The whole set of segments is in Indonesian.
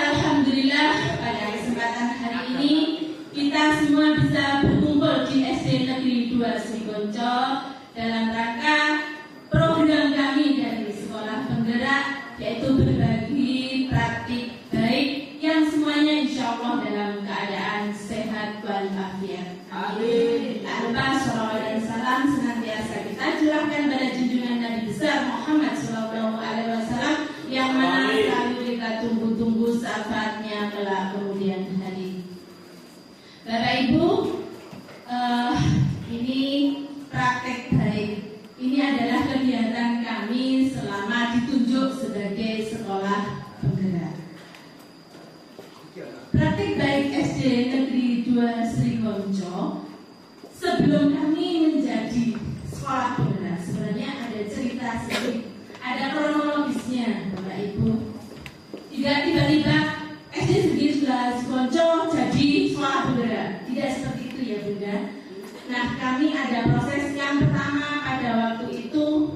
alhamdulillah pada kesempatan hari ini kita semua bisa berkumpul di SD Negeri 2 Srikonco dalam rangka program kami dari Sekolah Penggerak, yaitu berbagi praktik baik yang semuanya insya Allah dalam keadaan sehat walafiat. Amin. Tak lupa sholawat dan salam senantiasa kita curahkan pada junjungan Nabi besar Muhammad SAW yang mana selalu kita tunggu-tunggu syafaatnya kelak kemudian hari. Bapak Ibu, ini praktek baik. Ini adalah kegiatan kami selama ditunjuk sebagai sekolah penggerak. Praktek baik SD Negeri 2 Srikonco, sebelum kami menjadi sekolah penggerak, sebenarnya ada cerita sedikit, ada kronologisnya, Bapak Ibu. Tidak tiba-tiba SD Negeri 2 Srikonco jadi sekolah penggerak, tidak seperti itu ya Bunda. Nah, kami ada proses yang pertama pada waktu itu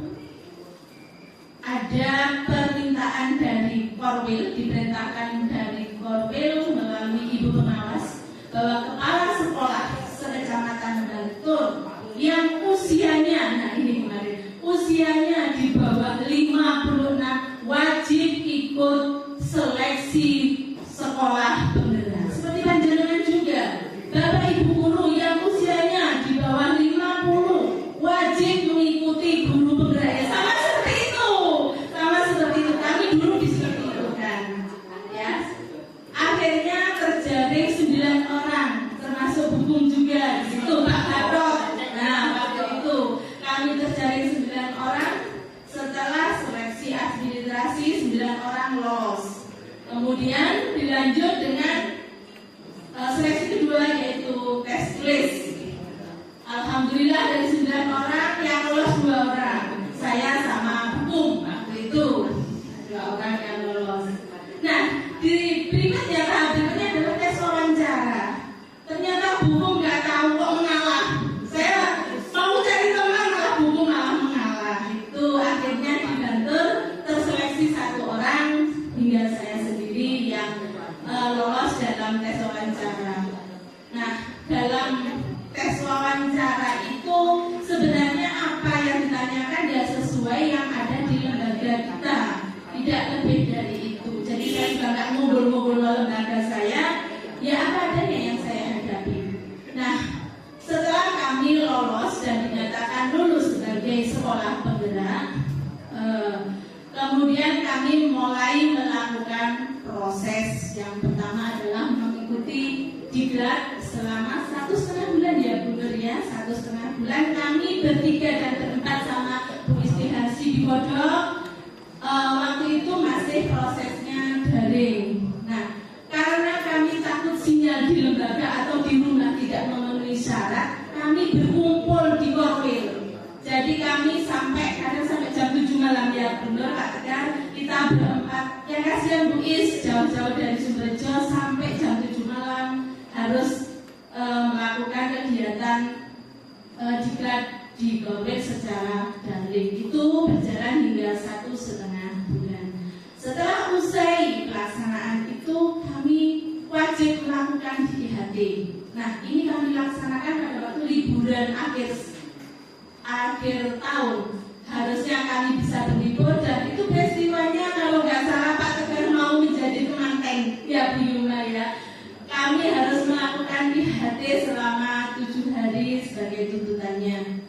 ada permintaan dari Korwil, diperintahkan dari Korwil melalui Ibu Pengawas bahwa kepala sekolah sekecamatan Bantul yang usianya, nah ini kemarin, usianya di bawah 56 wajib ikut seleksi sekolah penggerak. Seperti panjenengan juga, Bapak Ibu guru yang usianya di bawah 50 wajib mengikuti guru penggerak. Ya, sama seperti itu. Kami dulu seperti itu kan. Ya. Akhirnya terjaring 9 orang, termasuk hukum juga di situ Pak Gatot. Nah, waktu itu kami terjaring 9 orang. Setelah seleksi administrasi 9 orang lolos. Kemudian dilanjut dengan seleksi kedua yaitu tes tulis. Alhamdulillah dari 9 orang yang lolos 2 orang. Saya sama hukum waktu itu 2 orang yang lolos. Nah, di berikutnya tahap berikutnya adalah tes wawancara. Ternyata hukum nggak tahu kok mengalah. Saya mau cari teman malah hukum malah mengalah. Itu akhirnya dibantu terseleksi 1 orang hingga saya sendiri yang lolos dalam tes wawancara. Nah, dalam tes wawancara itu sebenarnya apa yang ditanyakan ya sesuai yang ada di lembaga kita, tidak lebih dari itu. Jadi saya juga nggak ngumpul-ngumpul lembaga saya, ya apa adanya yang saya hadapi. Nah, setelah kami lolos dan dinyatakan lulus sebagai sekolah penggerak, kemudian kami mulai melakukan proses yang pertama adalah mengikuti diklat selama 1,5 bulan ya Bu Nur ya, 1,5 bulan kami bertiga dan berempat sama Bu Istihasi di Kodok. Waktu itu masih prosesnya daring. Nah, karena kami takut sinyal di lembaga atau di rumah tidak memenuhi syarat, kami berkumpul di Korwil. Jadi kami kadang sampai jam 7 malam ya Bu Nur, Kak Tegar, kita berempat. Yang kasihan Bu Is jauh-jauh dari Sumberjo sampai jam 7 malam harus melakukan kegiatan diklat di Korwil secara daring. Itu berjalan hingga 1,5 bulan. Setelah usai pelaksanaan itu kami wajib melakukan DIHT. Nah, ini kami laksanakan pada waktu liburan akhir tahun. Harusnya kami bisa berlibur dan itu peristiwanya kalau nggak salah Pak Tegar mau menjadi pengantin ya Bu Yuma ya. Kami harus melakukan IHT selama 7 hari sebagai tuntutannya.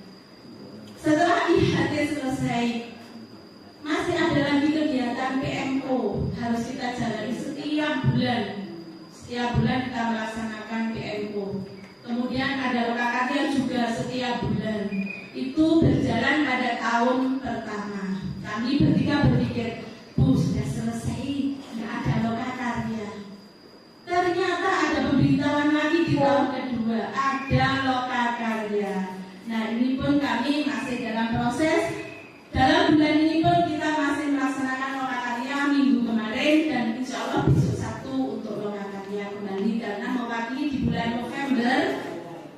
Setelah IHT selesai, masih ada lagi kegiatan PMO harus kita jalani setiap bulan. Setiap bulan kita melaksanakan PMO. Kemudian ada lokakarya juga setiap bulan. Itu berjalan pada tahun pertama. Kami berpikir, Bu sudah selesai, nggak ada lokakarya. Ternyata ada pemberitahuan lagi di tahun kedua, ada lokakarya. Nah, ini pun kami masih dalam proses. Dalam bulan ini pun kita masih melaksanakan lokakarya minggu kemarin dan insya Allah besok 1 untuk lokakarya kembali karena mewakili di bulan November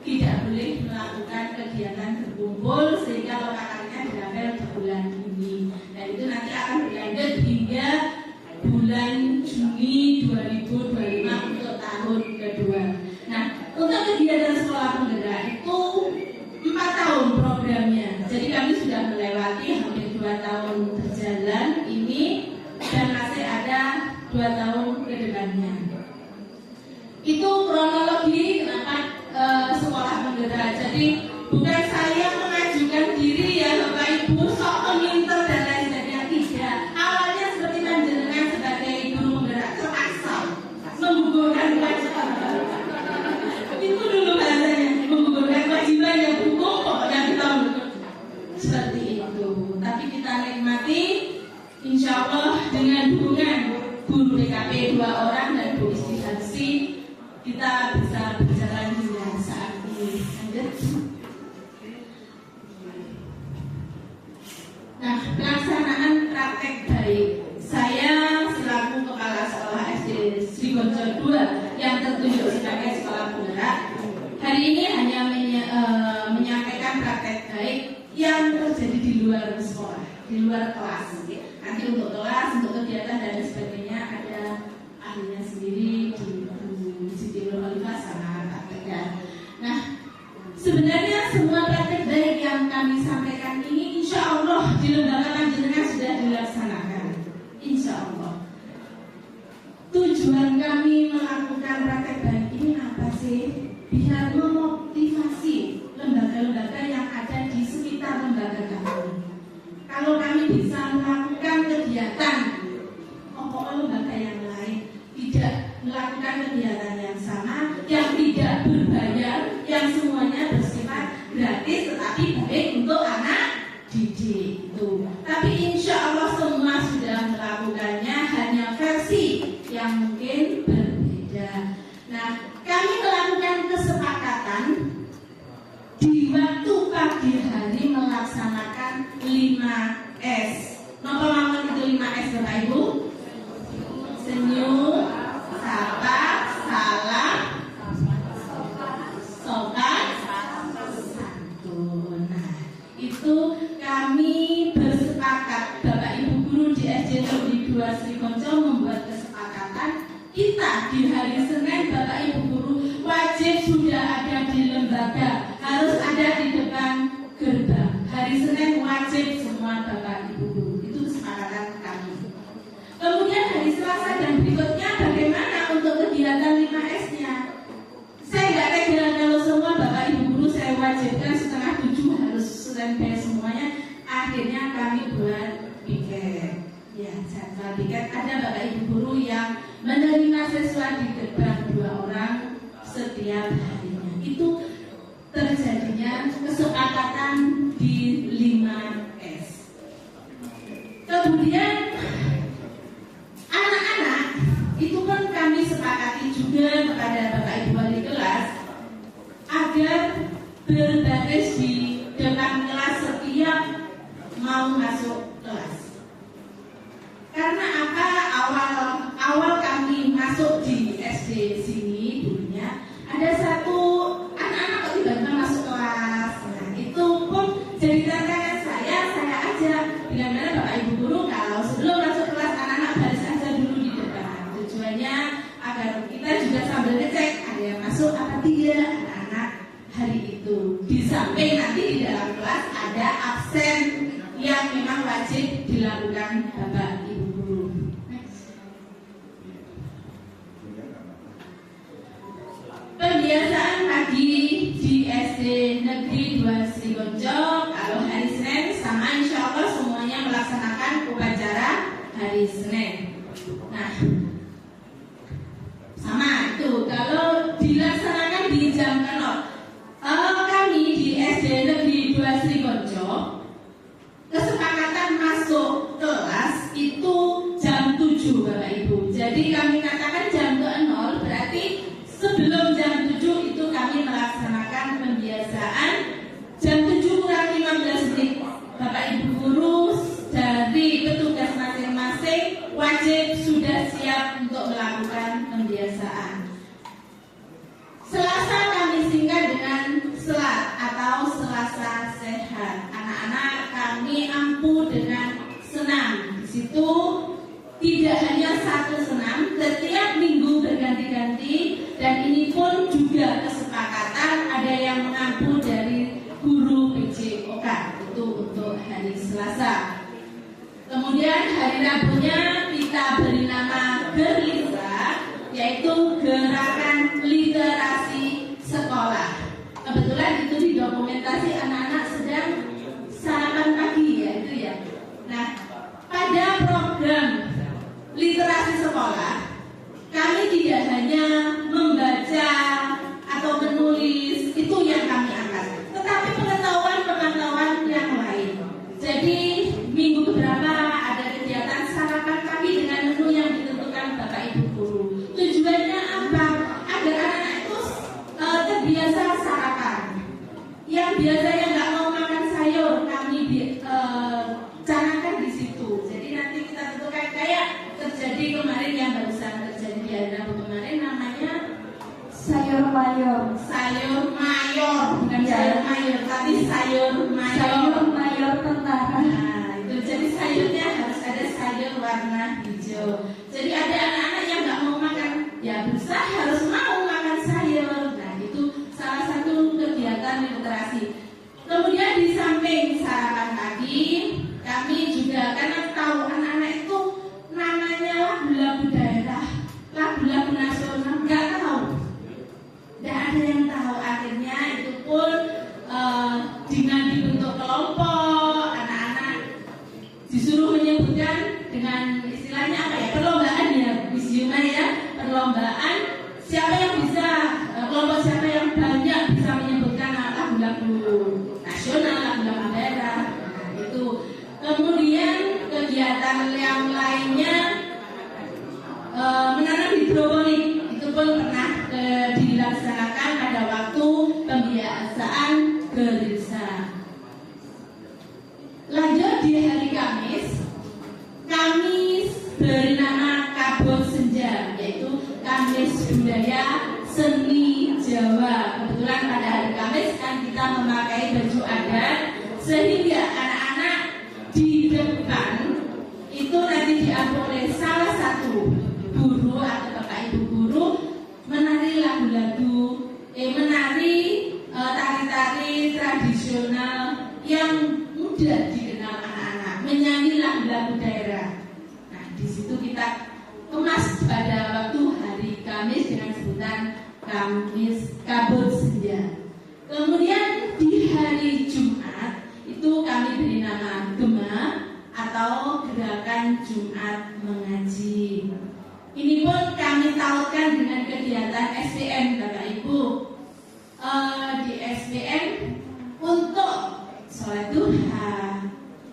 tidak boleh melakukan kegiatan berkumpul sehingga lokakarya diambil di bulan ini. Dan itu nanti akan berlanjut hingga bulan Juni 2020. ke depannya. Itu kronologi kenapa sekolah menggerak. Jadi bukan saya mengajukan diri ya Bapak Ibu sok peminter dan lain sebagainya, tidak. Awalnya seperti panjenengan sebagai guru menggerak terpaksa menggugurkan kewajiban. Itu dulu bahasanya, menggugurkan kewajiban yang hukum pokoknya kita seperti itu. Tapi kita nikmati, insya Allah dengan dukungan guru DKP 2 orang dan Bu Istiqansi, kita bisa berjalan hingga saat ini. Nah, pelaksanaan praktek baik. Saya selaku Kepala Sekolah SD Srigonco 2 yang tertunjuk sebagai sekolah penggerak, hari ini hanya menyampaikan praktek baik yang terjadi di luar sekolah, di luar kelas. Nanti untuk kelas, untuk kegiatan dan sebagainya ada ahlinya sendiri di Siti Nurhalifa sama Pak Tegar. Nah, sebenarnya semua praktek baik yang kami sampaikan ini insya Allah di lembaga panjenengan sudah dilaksanakan. Insya Allah. Tujuan kami melakukan praktek baik ini apa sih? Biar memotivasi lembaga-lembaga yang ada di sekitar lembaga kami. Kalau kami bisa melakukan kegiatan lembaga yang lain tidak melakukan kegiatan yang sama, yang tidak berbayar, yang semuanya bersifat gratis tetapi baik untuk anak didik itu. Tapi insya Allah semua sudah melakukannya, hanya versi yang mungkin berbeda. Nah, kami melakukan kesepakatan di waktu pagi hari melaksanakan 5S. Napa mawon itu 5S Bapak Ibu? Senyum, sapa, salam, sopan, santun. Nah, itu kami bersepakat, Bapak Ibu guru di SD Negeri 2 Srigonco membuat kesepakatan kita di hari Senin Bapak Ibu guru wajib sudah ada di lembaga, harus ada di depan gerbang. Hari Senin wajib semua Bapak Ibu guru. Itu kesepakatan kami. Kemudian hari Selasa dan berikutnya bagaimana untuk kegiatan 5S-nya? Saya nggak tega kalau semua Bapak Ibu guru saya wajibkan 6:30 harus standby semuanya. Akhirnya kami buat piket. Ya, jadwal piket ada Bapak Ibu guru yang menerima siswa di gerbang 2 orang setiap harinya. Itu terjadinya kesepakatan di 5S. Kemudian anak-anak itu pun kami sepakati juga kepada Bapak Ibu wali kelas agar berbaris di depan kelas setiap mau masuk kelas. Karena apa? Awal kami masuk di SD sini dulunya ada satu anak-anak kok tiba-tiba masuk kelas. Nah, itu pun jadi tantangan saya ajak bila-bila Bapak Ibu guru kalau sebelum masuk kelas anak-anak baris aja dulu di depan. Tujuannya agar kita juga sambil ngecek ada yang masuk apa tidak anak-anak hari itu. Di samping nanti di dalam kelas ada absen yang memang wajib dilakukan Bapak Ibu guru. Pembiasaan pagi di SD Negeri 2 Srigonco kalau hari Senin sama insya Allah semuanya melaksanakan upacara hari Senin. Nah, sama itu kalau dilaksanakan di jam 0. Kami di SD Negeri 2 Srigonco kesepakatan masuk kelas itu jam 7 Bapak Ibu. Jadi kami katakan jam 0 berarti sebelum jam 7 itu kami melaksanakan pembiasaan. Jam 7 kurang 15 menit Bapak Ibu guru dari petugas masing-masing wajib sudah siap untuk melakukan pembiasaan. Selasa kami singkat dengan selat atau Selasa sehat. Anak-anak kami ampuh dengan senam. Di situ tidak hanya satu senam, setiap minggu berganti-ganti, dan ini pun juga kesepakatan ada yang mengampu dari guru PJOK itu untuk hari Selasa. Kemudian hari Rabunya kita beri nama Gerlisa tidak hanya membaca atau menulis itu yang kami angkat, tetapi pengetahuan yang lain. Jadi minggu beberapa ada kegiatan sarapan pagi dengan menu yang ditentukan Bapak Ibu guru. Tujuannya apa? Agar anak-anak itu terbiasa sarapan. Yang biasanya nggak mau makan sayur, kami canangkan di situ. Jadi nanti kita tentukan kayak terjadi kemarin yang barusan terjadi di hari Rabu kemarin, namanya sayur mayor, bukan sayur mayor, tapi sayur mayor tentara. Nah, itu jadi sayurnya harus ada sayur warna hijau. Jadi ada anak-anak yang nggak mau makan, ya berusaha harus mau makan sayur. Nah, itu salah satu kegiatan literasi. Kemudian di samping sarapan pagi, kami juga karena tahu anak-anak itu namanya lagu-lagu daerah, lagu-lagu nasional, nggak tahu. Tidak ada yang tahu. Akhirnya itu pun dengan dibentuk kelompok, anak-anak disuruh menyebutkan dengan istilahnya apa ya, perlombaan ya, Yuma ya, perlombaan siapa yang bisa, kelompok siapa yang banyak bisa menyebutkan lagu-lagu nasional, lagu-lagu daerah. Nah, itu. Kemudian kegiatan yang lainnya menanam hidroponik, itu pun pernah dilaksanakan pada waktu pembiasaan gereja. Lanjut di hari Kamis, kami beri nama Kabut Senja, yaitu Kamis Budaya Seni Jawa. Kebetulan pada hari Kamis kan kita memakai baju adat, sehingga anak-anak di depan itu nanti diambil oleh salah satu guru atau Bapak Ibu guru menari lagu-lagu, menari tari-tari tradisional yang mudah dikenal anak-anak, menyanyi lagu-lagu daerah. Nah, di situ kita kemas pada waktu hari Kamis dengan sebutan Kamis Kabut Senja. Kemudian di hari Jumat itu kami beri nama Gema atau Gerakan Jumat Mengaji. Ini pun kami tautkan dengan kegiatan SPM Bapak Ibu. Di SPM untuk sholat duha,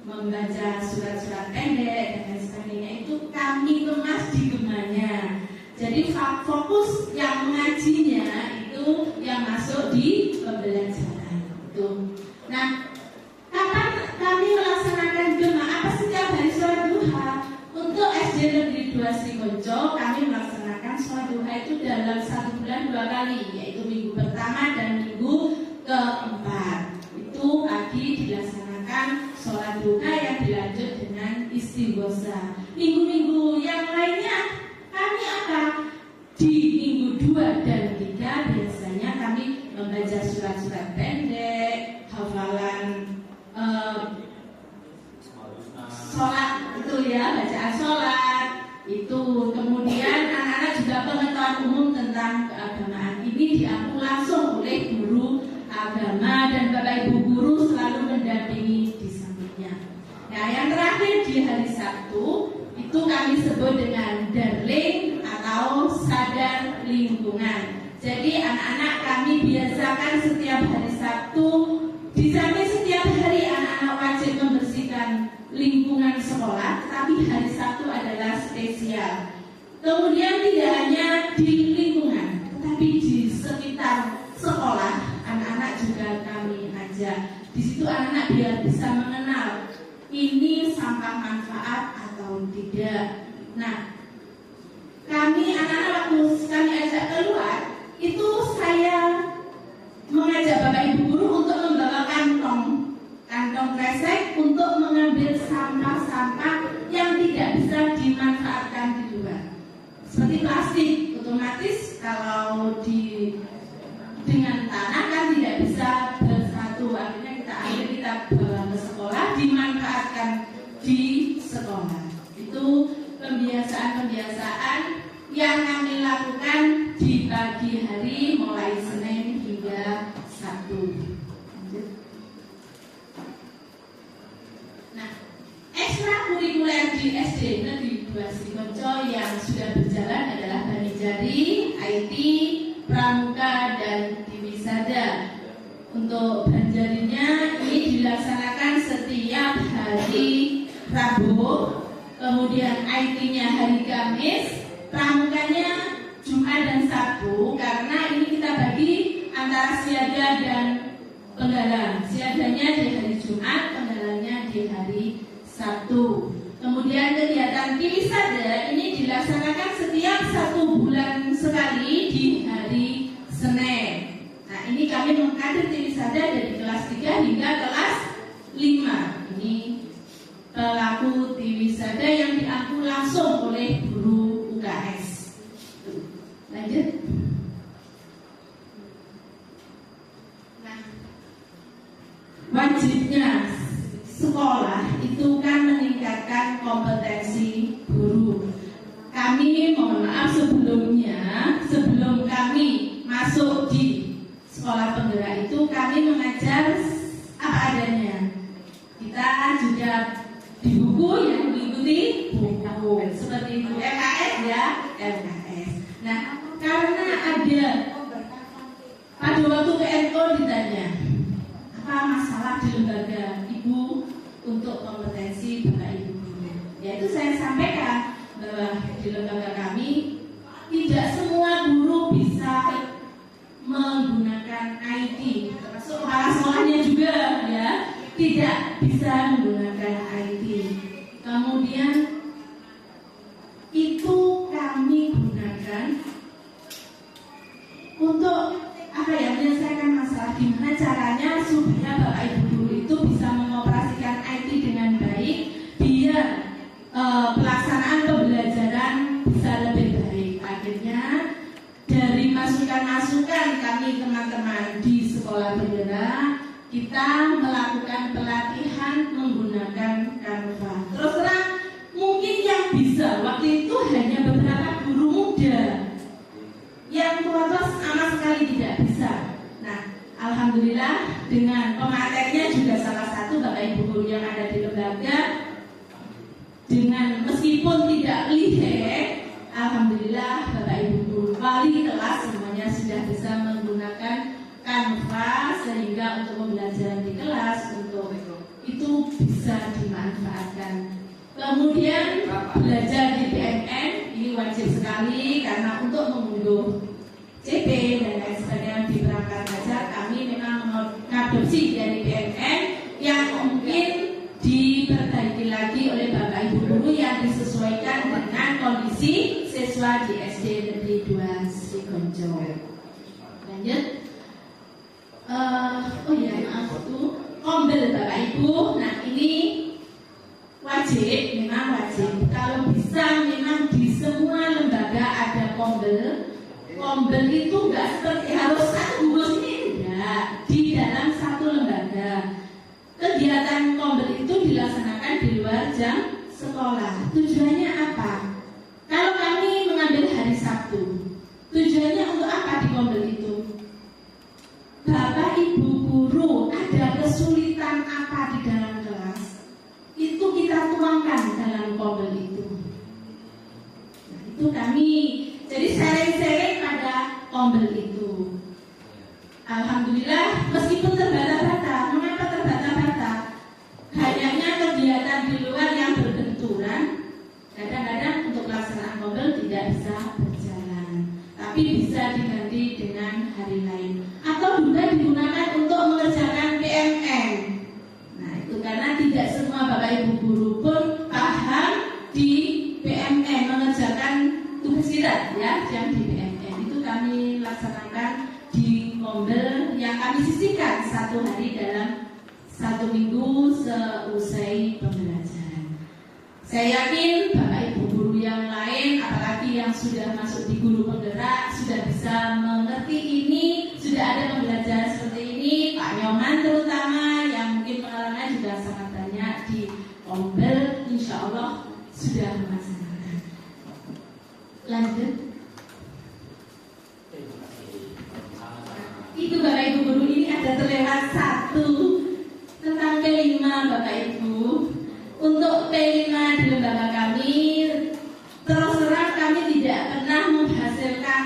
membaca surat-surat pendek dan lain sebagainya itu kami kemas di gemanya. Jadi fokus yang mengajinya itu yang masuk di pembelajaran itu. Nah, kapan kami melaksanakan gema? Apa setiap hari sholat duha? Untuk SD Negeri 2 Srikonco kami melaksanakan sholat duha itu dalam 1 bulan 2 kali, yaitu minggu pertama dan minggu keempat. Itu pagi dilaksanakan sholat duha yang dilanjut dengan istighosa. Minggu-minggu yang lainnya kami akan di minggu 2 dan 3 biasanya kami membaca surat-surat pendek, hafalan sholat itu ya, bacaan sholat itu. Kemudian anak-anak juga pengetahuan umum tentang keagamaan ini diampu langsung oleh guru agama, dan Bapak Ibu guru selalu mendampingi di sampingnya. Nah, yang terakhir di hari Sabtu itu kami sebut dengan Darling atau Sadar Lingkungan. Jadi anak-anak kami biasakan setiap hari Sabtu, di samping setiap hari anak-anak wajib membersihkan lingkungan sekolah, tapi hari Sabtu adalah spesial. Kemudian tidak hanya di lingkungan, tetapi di sekitar sekolah anak-anak juga kami ajak. Di situ anak-anak biar bisa mengenal ini sampah manfaat atau tidak. Nah, kami anak-anak waktu kami ajak keluar, itu saya mengajak Bapak Ibu guru untuk membawa kantong kresek untuk mengambil sampah-sampah yang tidak bisa dimanfaatkan di luar. Seperti plastik, otomatis kalau dengan tanah kan tidak bisa bersatu. Akhirnya kita ambil, kita bawa ke sekolah, dimanfaatkan di sekolah. Itu pembiasaan-pembiasaan yang kami lakukan di pagi hari mulai Senin hingga Sabtu. Nah, ekstrakurikuler di SD Negeri 2 Srikonco yang sudah berjalan adalah Banija hari IT, Pramuka, dan Diwisada. Untuk belanjarinya ini dilaksanakan setiap hari Rabu, kemudian IT-nya hari Kamis, Pramukanya Jumat dan Sabtu, karena ini kita bagi antara siaga dan penggalang. Siaganya di hari Jumat, penggalangnya di hari Sabtu. Kemudian kegiatan Diwisada ini dilaksanakan setiap 1 bulan sekali di hari Senin. Nah, ini kami mengkader Diwisada dari kelas 3 hingga kelas 5. Ini pelaku Diwisada yang diaku langsung oleh guru UKS. Lanjut. Nah, wajibnya sekolah itu kan meningkatkan kompetensi guru. Kami mohon maaf sebelumnya, sebelum kami masuk di sekolah penggerak itu kami mengajar apa adanya. Kita juga di buku yang mengikuti buku seperti itu, LKS ya, LKS. Nah, karena ada pada waktu PNO ditanya apa masalah di lembaga ibu untuk kompetensi Bapak Ibu guru, yaitu saya sampaikan bahwa di lembaga kami tidak semua guru bisa menggunakan IT, termasuk kepala sekolahnya juga ya, tidak bisa menggunakan IT. Kemudian itu kami gunakan untuk apa ya, menyelesaikan masalah gimana caranya supaya Bapak Ibu guru itu bisa mengoperasikan IT dengan baik biar pelaksanaan pembelajaran bisa lebih baik. Akhirnya dari masukan-masukan kami teman-teman di sekolah penggerak, kita melakukan pelatihan menggunakan Canva. Terus terang mungkin yang bisa waktu itu hanya beberapa guru muda, yang tua-tua sama sekali tidak bisa. Nah, alhamdulillah dengan pematerinya juga salah satu Bapak Ibu guru yang ada di lembaga, dengan meskipun tidak lihat, alhamdulillah Bapak Ibu guru wali kelas semuanya sudah bisa menggunakan Canva, sehingga untuk pembelajaran di kelas untuk itu bisa dimanfaatkan. Kemudian belajar di BNN ini wajib sekali, karena untuk mengunduh CP dan lain sebagainya di perangkat belajar kami memang mengadopsi dari BNN yang mungkin diperbaiki lagi oleh Bapak Ibu guru yang disesuaikan dengan kondisi siswa di SD Negeri 2 Sikonjo. Lanjut. Oh ya, maaf itu kombel Bapak Ibu. Nah, ini wajib, memang wajib. Kalau bisa memang di semua lembaga ada kombel. Kombel itu enggak seperti harus satu gugus ini, enggak. Di dalam satu lembaga. Kegiatan kombel itu dilaksanakan di luar jam sekolah. Tujuannya apa? Kalau kami mengambil hari Sabtu, tujuannya untuk apa di kombel itu? Bapak Ibu guru ada kesulitan apa di dalam kelas, itu kita tuangkan dalam kombel itu. Nah, itu kami jadi sharing-sharing pada kombel itu. Alhamdulillah meskipun terbata-bata. Mengapa terbata-bata? Banyaknya kegiatan di luar yang berbenturan, kadang-kadang untuk pelaksanaan kombel tidak bisa berjalan, tapi bisa diganti dengan hari lain, atau juga digunakan untuk mengerjakan PMN. Nah, itu karena tidak semua Bapak Ibu guru pun paham di PMN, mengerjakan tugas kita ya, yang di PMN itu kami laksanakan di kombel yang kami sisihkan satu hari dalam satu minggu seusai pembelajaran. Saya yakin Bapak Ibu guru yang lain, apalagi yang sudah masuk di guru penggerak, sudah bisa mengerti ini, sudah ada pembelajaran seperti ini. Pak Nyoman terutama yang mungkin pengalaman juga sangat banyak di kombel, insya Allah sudah melaksanakan. Lanjut. Itu Bapak Ibu guru, ini ada terlewat satu tentang P5 Bapak Ibu. Untuk P5 di lembaga kami, terus terang kami tidak pernah menghasilkan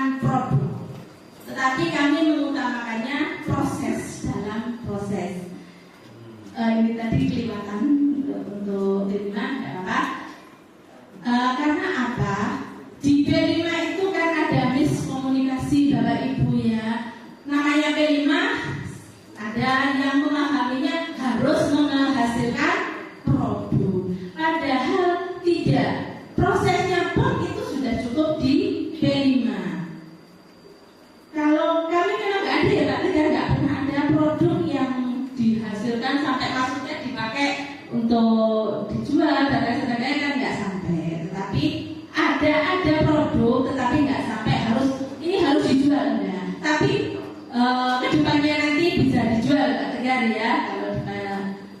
Kenapa? Di B5 itu kan ada miskomunikasi Bapak Ibu ya. Namanya B5, ada yang memahaminya harus menghasilkan produk. Padahal tidak. Prosesnya pun itu sudah cukup di B5. Kalau kami memang nggak ada ya Pak, kita nggak pernah ada produk yang dihasilkan sampai maksudnya dipakai untuk dijual dan lain sebagainya kan nggak sampai. Tetapi ada produk, tetapi nggak sampai ini harus dijual enggak. Tapi kedepannya nanti bisa dijual Pak Tegar ya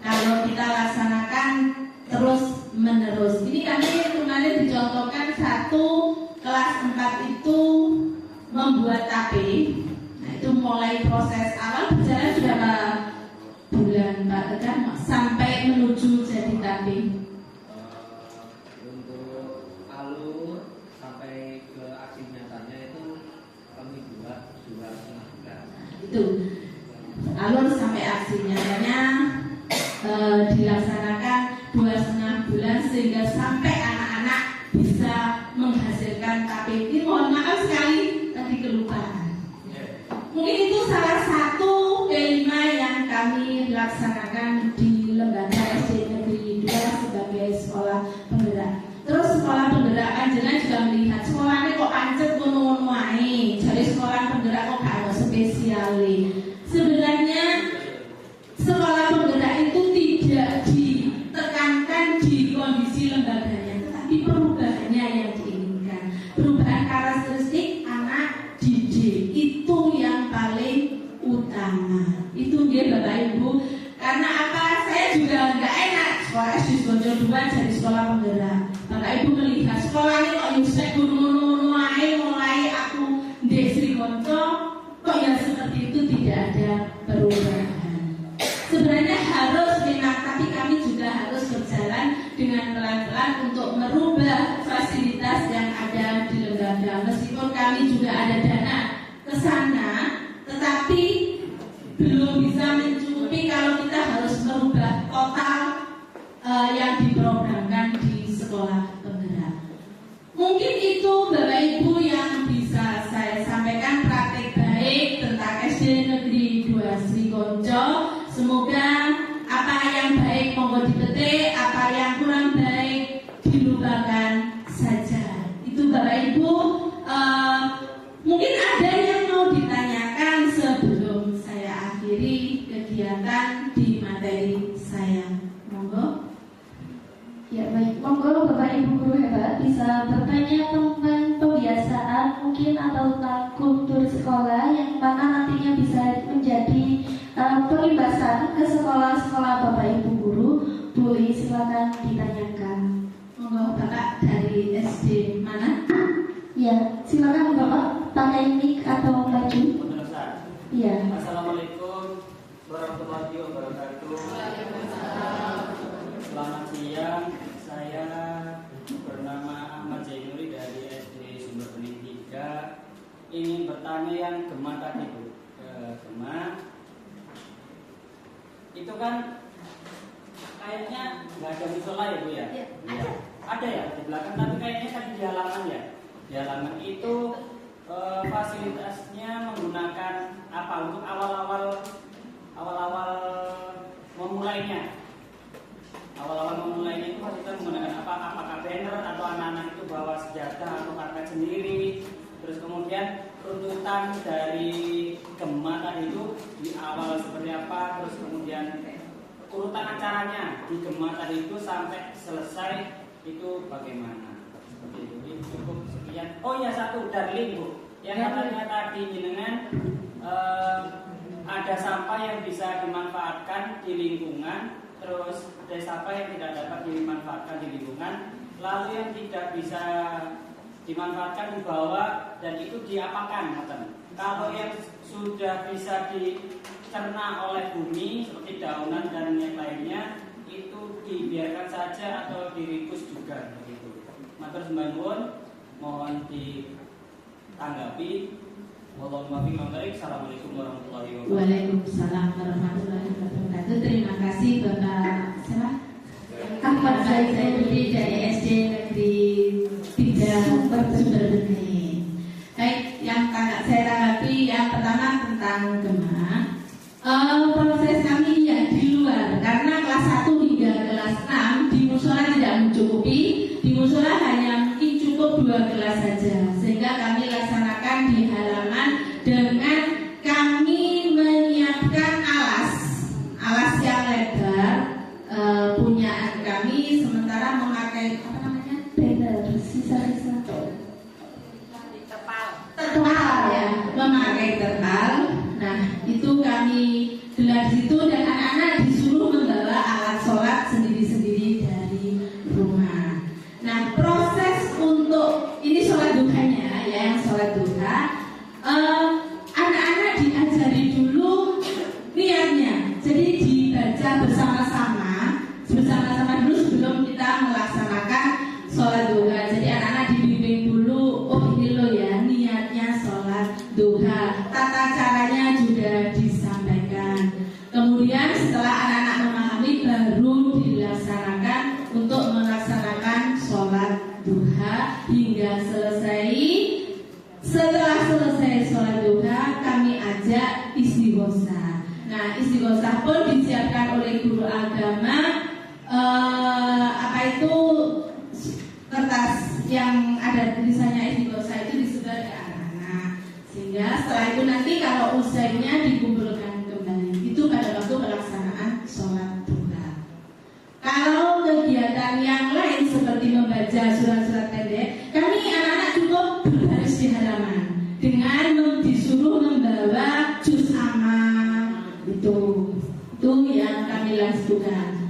kalau kita laksanakan terus menerus. Ini kami kemarin dicontohkan satu kelas 4 itu membuat tape. Nah itu mulai proses awal berjalan sudah bulan Pak Tegar sampai menuju jadi tape. Untuk alur sampai ke aksi nyatanya itu kami buat 2,5 bulan. Itu alur sampai aksi nyatanya dilaksanakan 2,5 bulan sehingga sampai anak-anak bisa menghasilkan tape. Ini mohon maaf sekali tadi kelupaan. Mungkin itu salah satu B5 yang kami laksanakan di lembaga SD Negeri 2 sebagai sekolah penggerak. Terus sekolah penggerak panjenengan juga melihat sekolahnya kok pancet ngono-ngono ae. Jadi sekolah penggerak kok gak ada spesiale. Sebenarnya sekolah penggerak itu tidak ditekankan di kondisi lembaganya, tetapi perubahannya yang diinginkan. Perubahan karakteristik anak didik itu yang paling utama. Itu dia Bapak Ibu. Karena apa? Saya juga nggak enak sekolah SD Bojo 2 jadi sekolah penggerak. Bapak Ibu melihat sekolah ini kok yusek gunung-gunung mulai aku di Sri Konco kok ya seperti itu, tidak ada perubahan. Sebenarnya harus memang, tapi kami juga harus berjalan dengan pelan-pelan untuk merubah fasilitas yang ada di lembaga. Meskipun kami juga ada dana ke sana, tetapi belum bisa mencukupi kalau kita harus merubah total yang diprogramkan di sekolah penggerak. Mungkin itu Bapak Ibu yang bisa saya sampaikan praktek baik tentang SD Negeri 2 Sri Konco. Semoga apa yang baik monggo dipetik, apa yang kurang baik dilupakan saja. Itu Bapak Ibu. Mungkin ada yang mau ditanyakan sebelum saya akhiri kegiatan di materi saya. Monggo. Ya baik, monggo Bapak Ibu guru hebat bisa bertanya tentang kebiasaan mungkin atau tentang kultur sekolah yang mana nantinya bisa menjadi pengibasan ke sekolah-sekolah Bapak Ibu guru. Boleh silakan ditanyakan. Monggo Bapak dari SD mana? Ya, silakan Bapak pakai mic atau maju. Penerusan. Iya. Assalamualaikum warahmatullahi wabarakatuh. Selamat siang. Saya bernama Ahmad Zainuri dari SD Sumber Bening 3. Ingin bertanya yang Gema tadi Bu. Gema itu kan kayaknya nggak ada musola ya Bu ya? Iya. Ada ya di belakang, tapi kayaknya kan di halaman ya. Di halaman itu fasilitasnya menggunakan apa untuk awal-awal memulainya? Awal-awal memulainya itu fasilitas menggunakan apa? Apakah banner atau anak-anak itu bawa senjata atau karpet sendiri? Terus kemudian runtutan dari Gema tadi itu di awal seperti apa? Terus kemudian urutan acaranya di Gema tadi itu sampai selesai itu bagaimana? Seperti itu. Ini cukup sekian. Oh ya, satu darling Bu, yang katanya tadi jenengan ada sampah yang bisa dimanfaatkan di lingkungan, terus ada sampah yang tidak dapat dimanfaatkan di lingkungan, lalu yang tidak bisa dimanfaatkan dibawa dan itu diapakan, kalau yang sudah bisa dicerna oleh bumi seperti daunan dan yang lainnya itu dibiarkan saja atau diringkus juga begitu. Matur sembah nuwun, mohon ditanggapi. Assalamualaikum warahmatullahi wabarakatuh. Waalaikumsalam warahmatullahi wabarakatuh. Terima kasih Bapak siapa? Ahmad Zainuri dari SD Negeri 3 bidang bersumber benih. Baik, yang saya tanggapi yang pertama tentang Gema. Proses kami ya di luar, karena kelas 1 hingga kelas 6 di musola tidak mencukupi. Di musola hanya mungkin cukup 2 kelas saja, sehingga kami laksanakan di halaman dengan kami menyiapkan alas yang lebar punyaan kami, sementara memakai apa namanya? Banner, sisa-sisa. Terpal ya, memakai terpal. Nah, itu kami gelar di situ dan anak-anak disuruh membawa alat sholat sendiri-sendiri dari rumah. Nah, proses untuk ini sholat duhanya ya, yang sholat duha, anak-anak diajari dulu niatnya. Jadi dibaca bersama-sama dulu sebelum kita melaksanakan sholat duha. Jadi anak-anak dibimbing dulu, oh ini loh ya niatnya sholat duha, tata caranya juga disampaikan. Kemudian setelah anak-anak memahami baru dilaksanakan untuk melaksanakan sholat duha hingga selesai. Setelah selesai sholat duha kami ajak istighosah. Nah, istighosah pun disiapkan oleh guru agama. Kertas yang ada tulisannya istighosah itu disebar ke anak-anak, sehingga setelah itu nanti kalau usainya dikumpulkan kembali. Itu pada waktu pelaksanaan sholat duha. Kalau kegiatan yang lain seperti membaca surat-surat pendek, kami anak-anak cukup berbaris di halaman dengan disuruh membawa juz amma. Itu yang kami lakukan.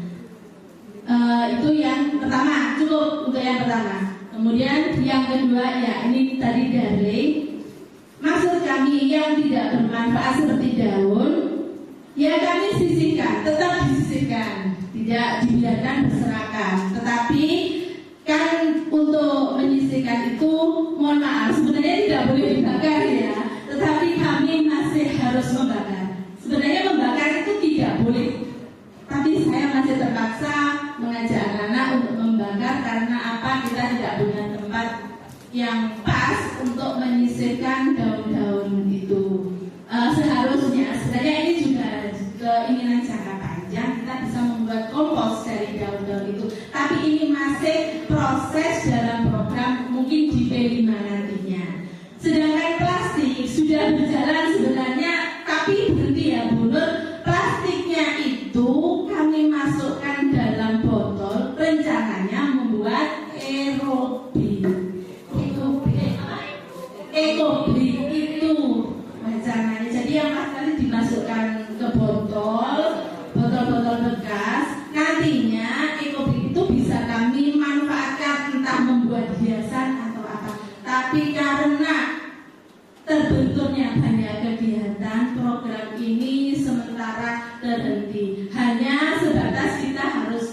Itu yang pertama, cukup untuk yang pertama. Kemudian yang kedua ya ini tadi dari maksud kami yang tidak bermanfaat seperti daun ya kami sisihkan, tetap disisihkan, tidak dibiarkan berserakan. Tetapi kan untuk menyisihkan itu mohon maaf sebenarnya tidak boleh dibakar ya, tetapi kami masih harus membakar. Sebenarnya membakar itu tidak boleh, tapi saya masih terpaksa mengajak anak-anak untuk membakar karena apa? Kita tidak punya tempat yang pas untuk menyisirkan daun-daun itu. Seharusnya sebenarnya ini juga keinginan jangka panjang, kita bisa membuat kompos dari daun-daun itu. Tapi ini masih proses dalam program mungkin di P5 nantinya. Sedangkan plastik sudah berjalan sebenarnya, tapi berhenti ya Bu Nur. Plastiknya itu kami masukkan dalam botol, rencananya membuat ekobrik itu rencananya. Jadi yang tadi dimasukkan ke botol-botol bekas, nantinya ekobrik itu bisa kami manfaatkan entah membuat hiasan atau apa. Tapi karena terbentuknya banyak kegiatan, program ini sementara terhenti. Hanya sebatas kita harus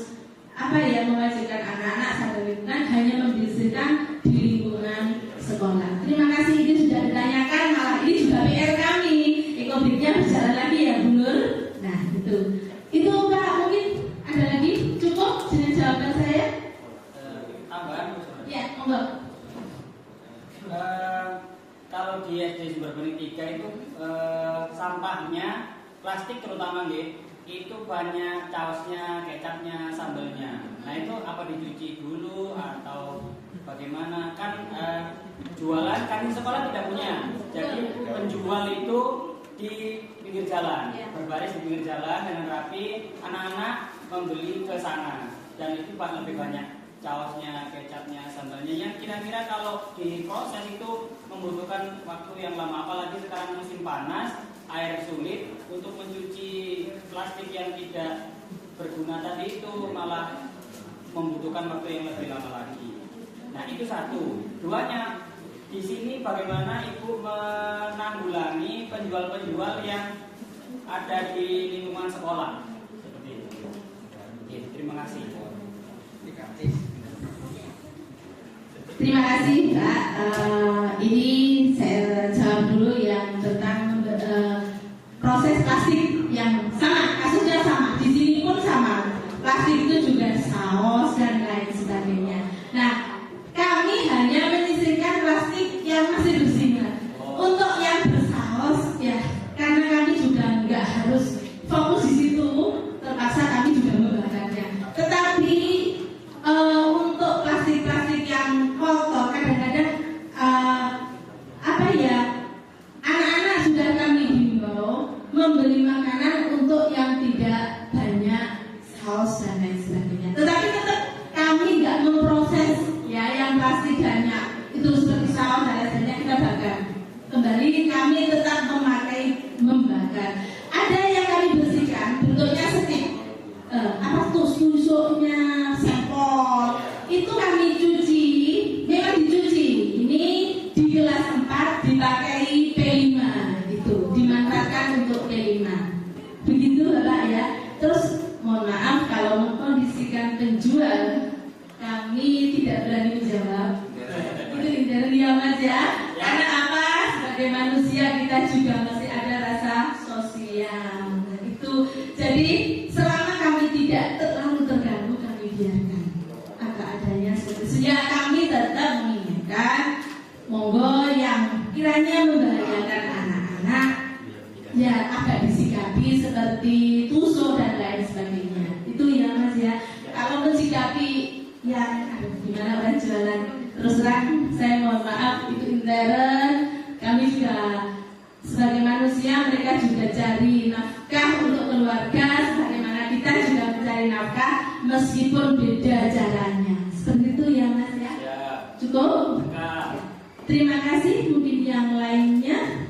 mewajibkan anak-anak sadar lingkungan, hanya membersihkan di lingkungan sekolah. Terima kasih, ini sudah ditanyakan, malah ini juga PR kami. Ekobriknya berjalan lagi ya Bu Nur. Nah itu Pak, mungkin ada lagi? Cukup dengan jawaban saya? Tambahan? Ya, monggo. Kalau di SD Sumber Bening 3 itu sampahnya plastik terutama itu banyak caosnya, kecapnya, sambelnya. Nah itu apa dicuci dulu atau bagaimana? Kan jualan kan di sekolah tidak punya. Jadi penjual itu di pinggir jalan, berbaris di pinggir jalan dengan rapi. Anak-anak membeli ke sana dan itu lebih banyak caosnya, kecapnya, sambalnya yang kira-kira kalau diproses itu membutuhkan waktu yang lama, apalagi sekarang musim panas, air sulit untuk mencuci plastik yang tidak berguna tadi itu malah membutuhkan waktu yang lebih lama lagi. Nah itu satu. Duanya di sini bagaimana Ibu menanggulangi penjual-penjual yang ada di lingkungan sekolah seperti itu. Oke, terima kasih. Terima kasih Mbak. Ini saya jawab dulu yang tentang proses plastik yang sama, kasusnya sama, di sini pun sama. Plastik itu juga saus dan lain sebagainya. Nah, kami hanya manusia kita juga masih ada rasa sosial. Nah, itu jadi selama kami tidak terlalu terganggu, kami biarkan apa adanya. Sehingga kami tetap menginginkan monggo yang kiranya membahayakan anak-anak ya agak disikapi seperti tusuk dan lain sebagainya. Itu ya Mas ya. Kalau mensikapi yang gimana orang jualan, terus terang saya mohon maaf itu intern. Kami juga sebagai manusia, mereka juga cari nafkah untuk keluarga, sebagaimana kita juga mencari nafkah meskipun beda jalannya. Seperti itu ya Mas ya. Cukup. Terima kasih. Mungkin yang lainnya.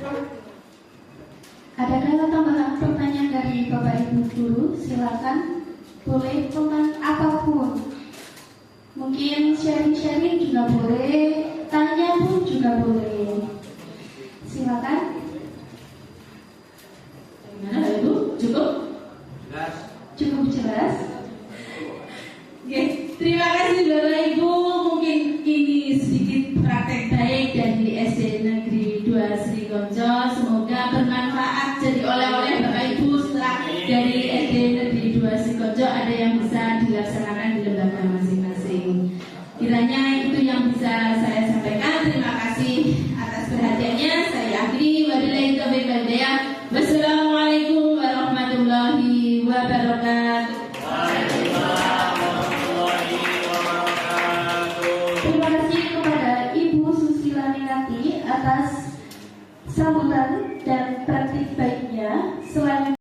Adakah tambahan pertanyaan dari Bapak Ibu guru? Silakan. Boleh tentang apapun. Mungkin sharing-sharing juga boleh, tanya pun juga boleh. Silakan.